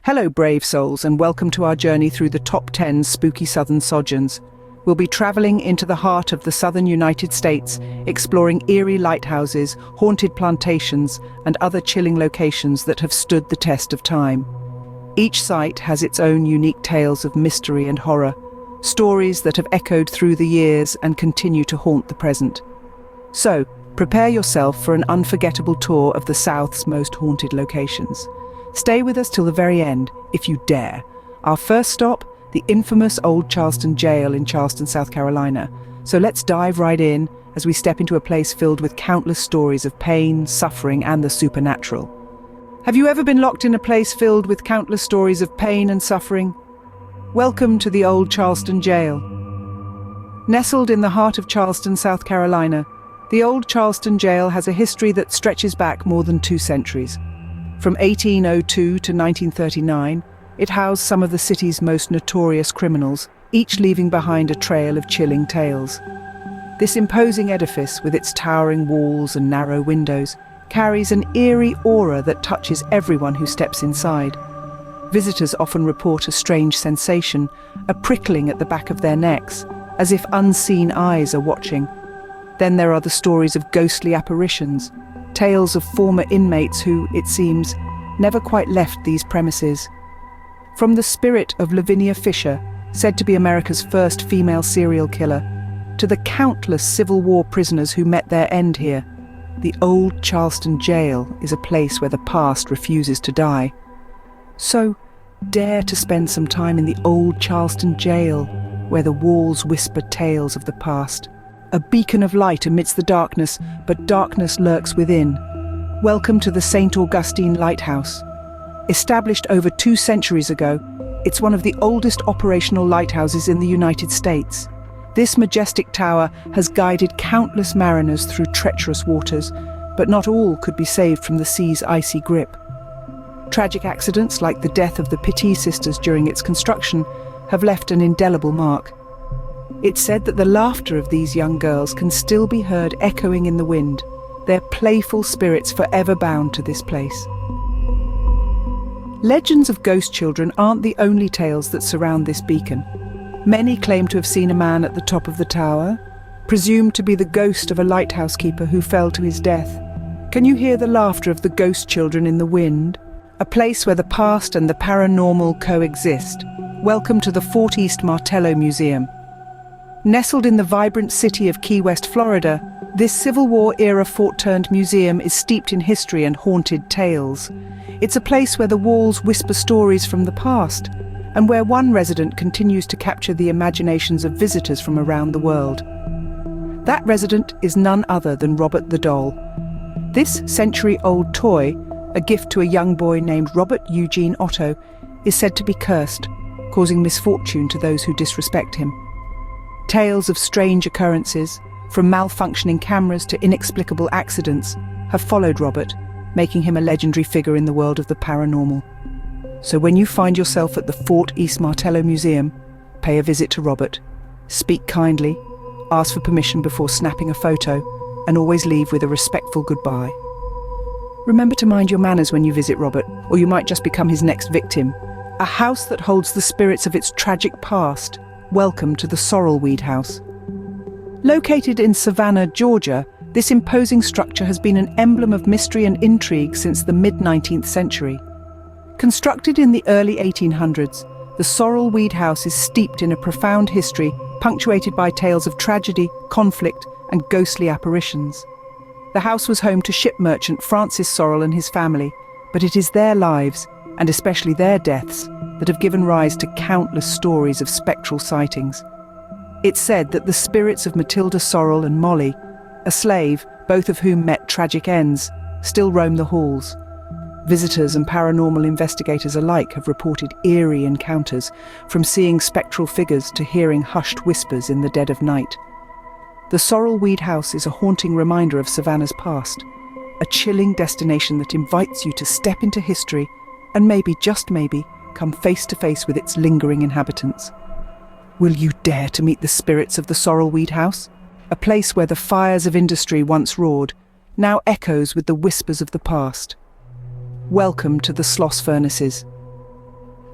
Hello, brave souls, and welcome to our journey through the top 10 spooky southern sojourns. We'll be traveling into the heart of the southern United States, exploring eerie lighthouses, haunted plantations, and other chilling locations that have stood the test of time. Each site has its own unique tales of mystery and horror, stories that have echoed through the years and continue to haunt the present. So, prepare yourself for an unforgettable tour of the South's most haunted locations. Stay with us till the very end, if you dare. Our first stop, the infamous old Charleston jail in Charleston, South Carolina. So let's dive right in as we step into a place filled with countless stories of pain, suffering, and the supernatural. Have you ever been locked in a place filled with countless stories of pain and suffering? Welcome to the old Charleston jail. Nestled in the heart of Charleston, South Carolina, the old Charleston jail has a history that stretches back more than 2 centuries. From 1802 to 1939, it housed some of the city's most notorious criminals, each leaving behind a trail of chilling tales. This imposing edifice, with its towering walls and narrow windows, carries an eerie aura that touches everyone who steps inside. Visitors often report a strange sensation, a prickling at the back of their necks, as if unseen eyes are watching. Then there are the stories of ghostly apparitions, tales of former inmates who, it seems, never quite left these premises. From the spirit of Lavinia Fisher, said to be America's first female serial killer, to the countless Civil War prisoners who met their end here, the old Charleston jail is a place where the past refuses to die. So, dare to spend some time in the old Charleston jail, where the walls whisper tales of the past. A beacon of light amidst the darkness, but darkness lurks within. Welcome to the St. Augustine Lighthouse. Established over 2 centuries ago, it's one of the oldest operational lighthouses in the United States. This majestic tower has guided countless mariners through treacherous waters, but not all could be saved from the sea's icy grip. Tragic accidents like the death of the Pitti sisters during its construction have left an indelible mark. It's said that the laughter of these young girls can still be heard echoing in the wind, their playful spirits forever bound to this place. Legends of ghost children aren't the only tales that surround this beacon. Many claim to have seen a man at the top of the tower, presumed to be the ghost of a lighthouse keeper who fell to his death. Can you hear the laughter of the ghost children in the wind? A place where the past and the paranormal coexist. Welcome to the Fort East Martello Museum. Nestled in the vibrant city of Key West, Florida, this Civil War-era fort-turned-museum is steeped in history and haunted tales. It's a place where the walls whisper stories from the past, and where one resident continues to capture the imaginations of visitors from around the world. That resident is none other than Robert the Doll. This century-old toy, a gift to a young boy named Robert Eugene Otto, is said to be cursed, causing misfortune to those who disrespect him. Tales of strange occurrences, from malfunctioning cameras to inexplicable accidents, have followed Robert, making him a legendary figure in the world of the paranormal. So when you find yourself at the Fort East Martello Museum, pay a visit to Robert, speak kindly, ask for permission before snapping a photo, and always leave with a respectful goodbye. Remember to mind your manners when you visit Robert, or you might just become his next victim. A house that holds the spirits of its tragic past. Welcome to the Sorell-Weed House. Located in Savannah, Georgia, this imposing structure has been an emblem of mystery and intrigue since the mid-19th century. Constructed in the early 1800s, the Sorell-Weed House is steeped in a profound history, punctuated by tales of tragedy, conflict, and ghostly apparitions. The house was home to ship merchant Francis Sorrell and his family, but it is their lives, and especially their deaths, that have given rise to countless stories of spectral sightings. It's said that the spirits of Matilda Sorrell and Molly, a slave, both of whom met tragic ends, still roam the halls. Visitors and paranormal investigators alike have reported eerie encounters, from seeing spectral figures to hearing hushed whispers in the dead of night. The Sorell-Weed House is a haunting reminder of Savannah's past, a chilling destination that invites you to step into history and maybe, just maybe, come face to face with its lingering inhabitants. Will you dare to meet the spirits of the Sorell-Weed House? A place where the fires of industry once roared, now echoes with the whispers of the past. Welcome to the Sloss Furnaces.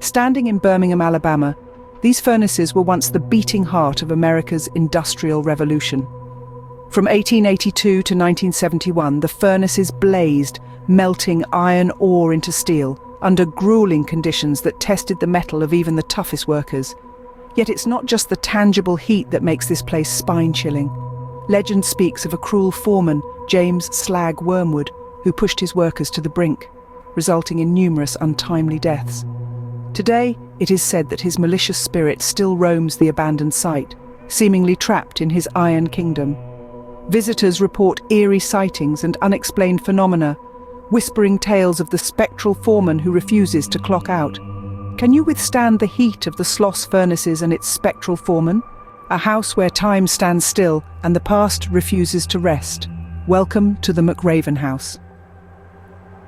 Standing in Birmingham, Alabama, these furnaces were once the beating heart of America's Industrial Revolution. From 1882 to 1971, the furnaces blazed, melting iron ore into steel, under grueling conditions that tested the mettle of even the toughest workers. Yet it's not just the tangible heat that makes this place spine-chilling. Legend speaks of a cruel foreman, James Slag Wormwood, who pushed his workers to the brink, resulting in numerous untimely deaths. Today, it is said that his malicious spirit still roams the abandoned site, seemingly trapped in his iron kingdom. Visitors report eerie sightings and unexplained phenomena, whispering tales of the spectral foreman who refuses to clock out. Can you withstand the heat of the Sloss Furnaces and its spectral foreman? A house where time stands still and the past refuses to rest. Welcome to the McRaven House.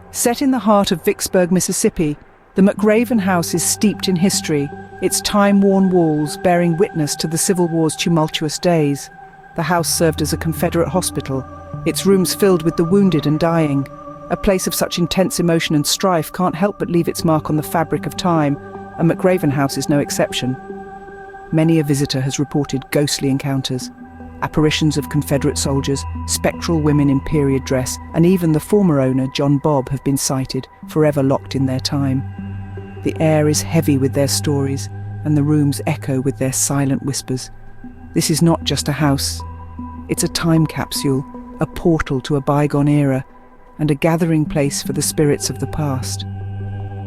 Set in the heart of Vicksburg, Mississippi, the McRaven House is steeped in history, its time-worn walls bearing witness to the Civil War's tumultuous days. The house served as a Confederate hospital, its rooms filled with the wounded and dying. A place of such intense emotion and strife can't help but leave its mark on the fabric of time, and McRaven House is no exception. Many a visitor has reported ghostly encounters, apparitions of Confederate soldiers, spectral women in period dress, and even the former owner, John Bob, have been sighted, forever locked in their time. The air is heavy with their stories, and the rooms echo with their silent whispers. This is not just a house. It's a time capsule, a portal to a bygone era, and a gathering place for the spirits of the past.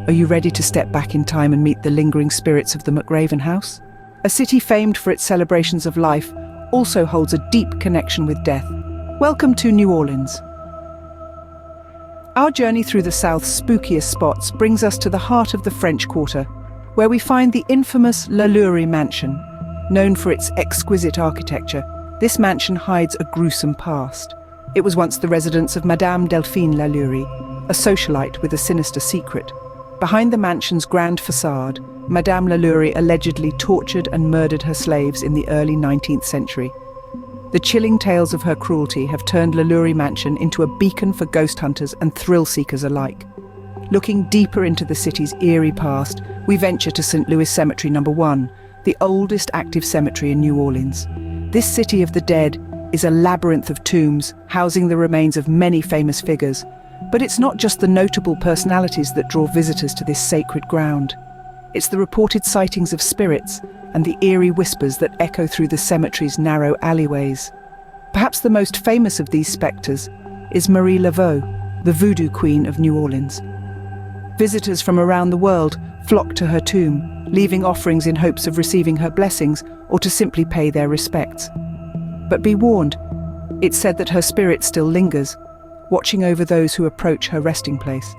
Are you ready to step back in time and meet the lingering spirits of the McRaven House? A city famed for its celebrations of life also holds a deep connection with death. Welcome to New Orleans. Our journey through the South's spookiest spots brings us to the heart of the French Quarter, where we find the infamous Lalaurie Mansion. Known for its exquisite architecture, this mansion hides a gruesome past. It was once the residence of Madame Delphine Lalaurie, a socialite with a sinister secret. Behind the mansion's grand facade, Madame Lalaurie allegedly tortured and murdered her slaves in the early 19th century. The chilling tales of her cruelty have turned Lalaurie Mansion into a beacon for ghost hunters and thrill-seekers alike. Looking deeper into the city's eerie past, we venture to St. Louis Cemetery No. 1, the oldest active cemetery in New Orleans. This city of the dead is a labyrinth of tombs, housing the remains of many famous figures. But it's not just the notable personalities that draw visitors to this sacred ground. It's the reported sightings of spirits and the eerie whispers that echo through the cemetery's narrow alleyways. Perhaps the most famous of these spectres is Marie Laveau, the voodoo queen of New Orleans. Visitors from around the world flock to her tomb, leaving offerings in hopes of receiving her blessings or to simply pay their respects. But be warned, it's said that her spirit still lingers, watching over those who approach her resting place.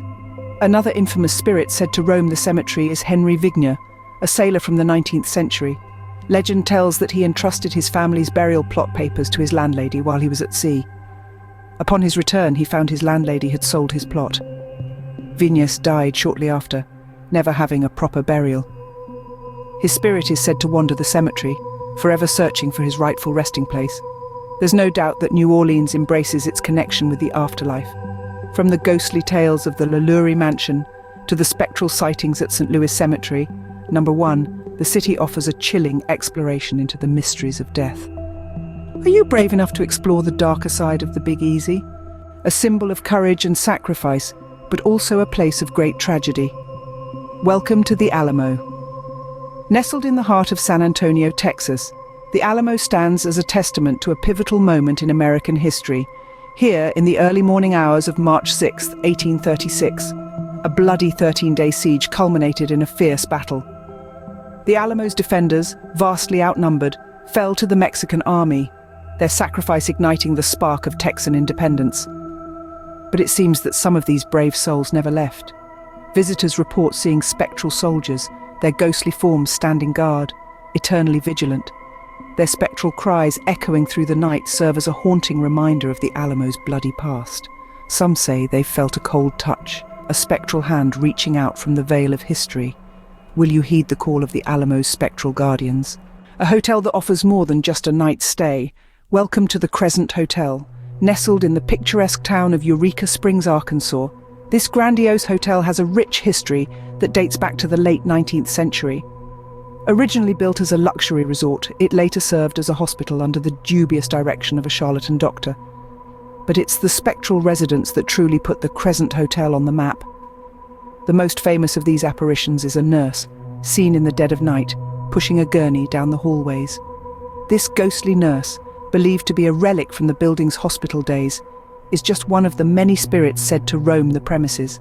Another infamous spirit said to roam the cemetery is Henry Vignier, a sailor from the 19th century. Legend tells that he entrusted his family's burial plot papers to his landlady while he was at sea. Upon his return, he found his landlady had sold his plot. Vignier died shortly after, never having a proper burial. His spirit is said to wander the cemetery, forever searching for his rightful resting place. There's no doubt that New Orleans embraces its connection with the afterlife. From the ghostly tales of the Lalaurie Mansion to the spectral sightings at St. Louis Cemetery No. 1, the city offers a chilling exploration into the mysteries of death. Are you brave enough to explore the darker side of the Big Easy? A symbol of courage and sacrifice, but also a place of great tragedy. Welcome to the Alamo. Nestled in the heart of San Antonio, Texas, the Alamo stands as a testament to a pivotal moment in American history. Here, in the early morning hours of March 6, 1836, a bloody 13-day siege culminated in a fierce battle. The Alamo's defenders, vastly outnumbered, fell to the Mexican army, their sacrifice igniting the spark of Texan independence. But it seems that some of these brave souls never left. Visitors report seeing spectral soldiers, their ghostly forms standing guard, eternally vigilant. Their spectral cries echoing through the night serve as a haunting reminder of the Alamo's bloody past. Some say they've felt a cold touch, a spectral hand reaching out from the veil of history. Will you heed the call of the Alamo's spectral guardians? A hotel that offers more than just a night's stay. Welcome to the Crescent Hotel. Nestled in the picturesque town of Eureka Springs, Arkansas, This grandiose hotel has a rich history that dates back to the late 19th century. Originally built as a luxury resort, it later served as a hospital under the dubious direction of a charlatan doctor. But it's the spectral residence that truly put the Crescent Hotel on the map. The most famous of these apparitions is a nurse, seen in the dead of night, pushing a gurney down the hallways. This ghostly nurse, believed to be a relic from the building's hospital days, is just one of the many spirits said to roam the premises.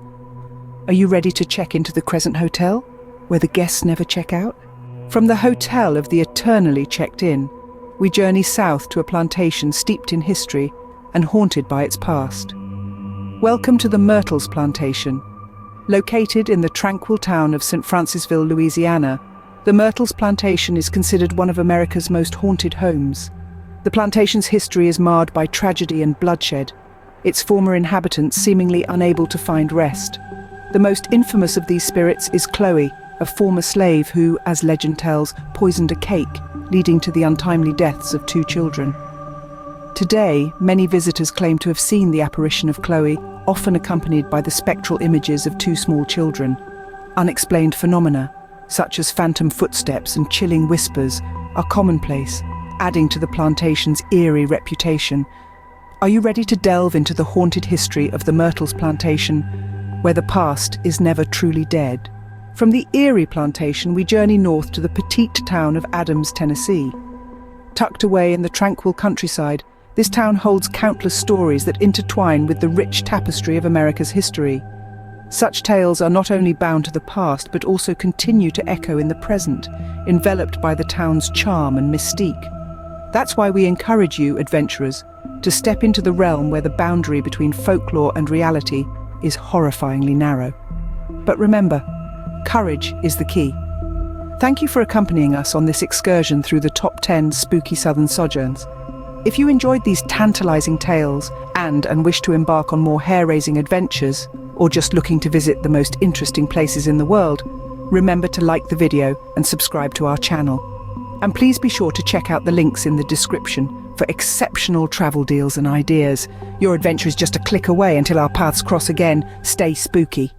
Are you ready to check into the Crescent Hotel, where the guests never check out? From the hotel of the eternally checked in, we journey south to a plantation steeped in history and haunted by its past. Welcome to the Myrtles Plantation. Located in the tranquil town of St. Francisville, Louisiana, the Myrtles Plantation is considered one of America's most haunted homes. The plantation's history is marred by tragedy and bloodshed, its former inhabitants seemingly unable to find rest. The most infamous of these spirits is Chloe, a former slave who, as legend tells, poisoned a cake, leading to the untimely deaths of 2 children. Today, many visitors claim to have seen the apparition of Chloe, often accompanied by the spectral images of 2 small children. Unexplained phenomena, such as phantom footsteps and chilling whispers, are commonplace, adding to the plantation's eerie reputation. Are you ready to delve into the haunted history of the Myrtles Plantation, where the past is never truly dead? From the eerie plantation, we journey north to the petite town of Adams, Tennessee. Tucked away in the tranquil countryside, this town holds countless stories that intertwine with the rich tapestry of America's history. Such tales are not only bound to the past, but also continue to echo in the present, enveloped by the town's charm and mystique. That's why we encourage you, adventurers, to step into the realm where the boundary between folklore and reality is horrifyingly narrow. But remember, courage is the key. Thank you for accompanying us on this excursion through the top 10 spooky southern sojourns. If you enjoyed these tantalizing tales and wish to embark on more hair-raising adventures, or just looking to visit the most interesting places in the world, remember to like the video and subscribe to our channel. And please be sure to check out the links in the description for exceptional travel deals and ideas. Your adventure is just a click away. Until our paths cross again, stay spooky.